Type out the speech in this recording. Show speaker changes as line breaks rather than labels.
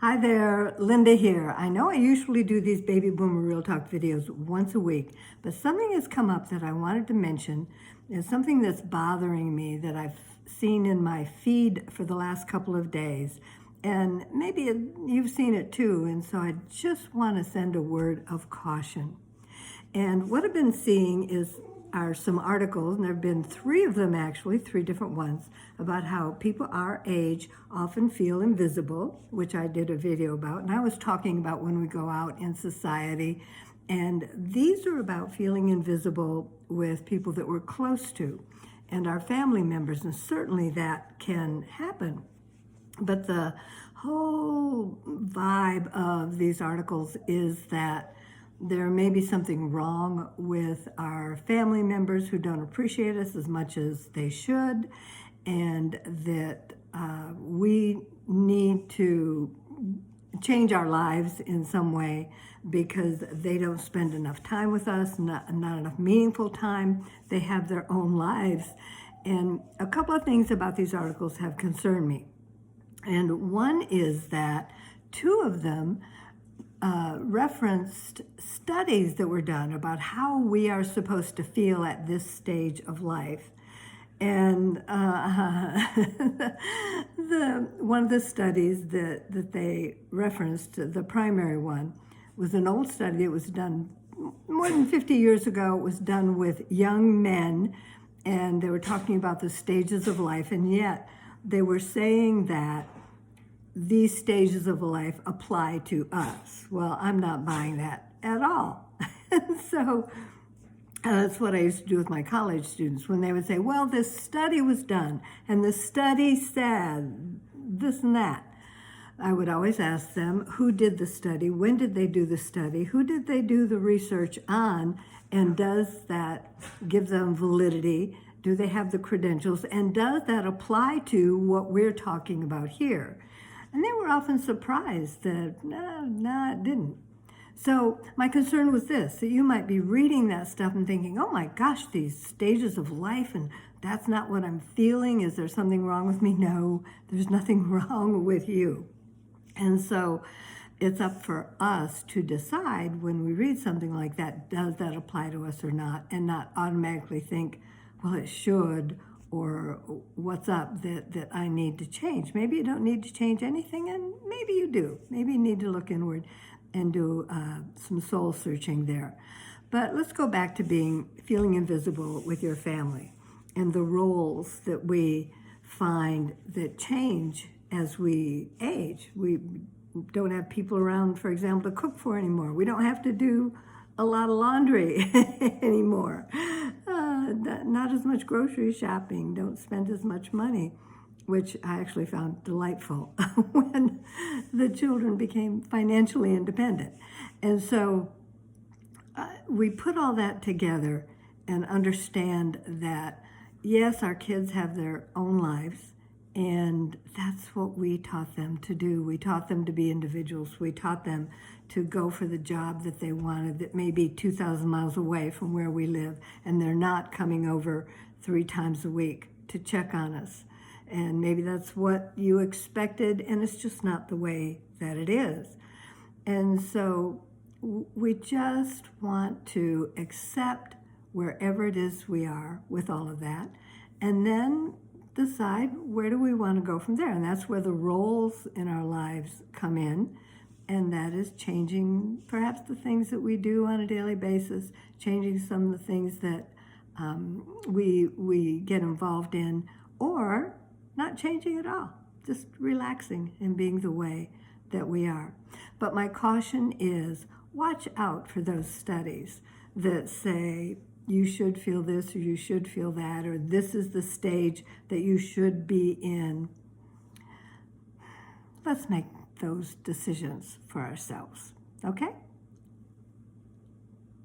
Hi there, Linda here. I know I usually do these Baby Boomer Real Talk videos once a week, but something has come up that I wanted to mention. It's something that's bothering me that I've seen in my feed for the last couple of days. And maybe you've seen it too, and so I just want to send a word of caution. And what I've been seeing are some articles, and there have been three of them actually, three different ones, about how people our age often feel invisible, which I did a video about, and I was talking about when we go out in society. And these are about feeling invisible with people that we're close to and our family members, and certainly that can happen. But the whole vibe of these articles is that there may be something wrong with our family members who don't appreciate us as much as they should, and that we need to change our lives in some way because they don't spend enough time with us, not enough meaningful time. They have their own lives. And a couple of things about these articles have concerned me. And one is that two of them referenced studies that were done about how we are supposed to feel at this stage of life. And one of the studies that they referenced, the primary one, was an old study that was done more than 50 years ago. It was done with young men, and they were talking about the stages of life, and yet they were saying that these stages of life apply to us. Well, I'm not buying that at all. So that's what I used to do with my college students when they would say, well, this study was done and the study said this and that. I would always ask them, who did the study? When did they do the study? Who did they do the research on? And does that give them validity? Do they have the credentials? And does that apply to what we're talking about here? And they were often surprised that, no, it didn't. So my concern was this, that you might be reading that stuff and thinking, oh my gosh, these stages of life, and that's not what I'm feeling. Is there something wrong with me? No, there's nothing wrong with you. And so it's up for us to decide when we read something like that, does that apply to us or not, and not automatically think, well, it should, or what's up that I need to change. Maybe you don't need to change anything, and maybe you do. Maybe you need to look inward and do some soul searching there. But let's go back to feeling invisible with your family and the roles that we find that change as we age. We don't have people around, for example, to cook for anymore. We don't have to do a lot of laundry anymore. Not as much grocery shopping, don't spend as much money, which I actually found delightful when the children became financially independent. And so we put all that together and understand that, yes, our kids have their own lives, and that's what we taught them to do. We taught them to be individuals. We taught them to go for the job that they wanted that may be 2,000 miles away from where we live, and they're not coming over 3 times a week to check on us. And maybe that's what you expected, and it's just not the way that it is. And so we just want to accept wherever it is we are with all of that, and then decide where do we want to go from there. And that's where the roles in our lives come in. And that is changing perhaps the things that we do on a daily basis, changing some of the things that we get involved in, or not changing at all, just relaxing and being the way that we are. But my caution is, watch out for those studies that say you should feel this or you should feel that, or this is the stage that you should be in. Let's make those decisions for ourselves, okay?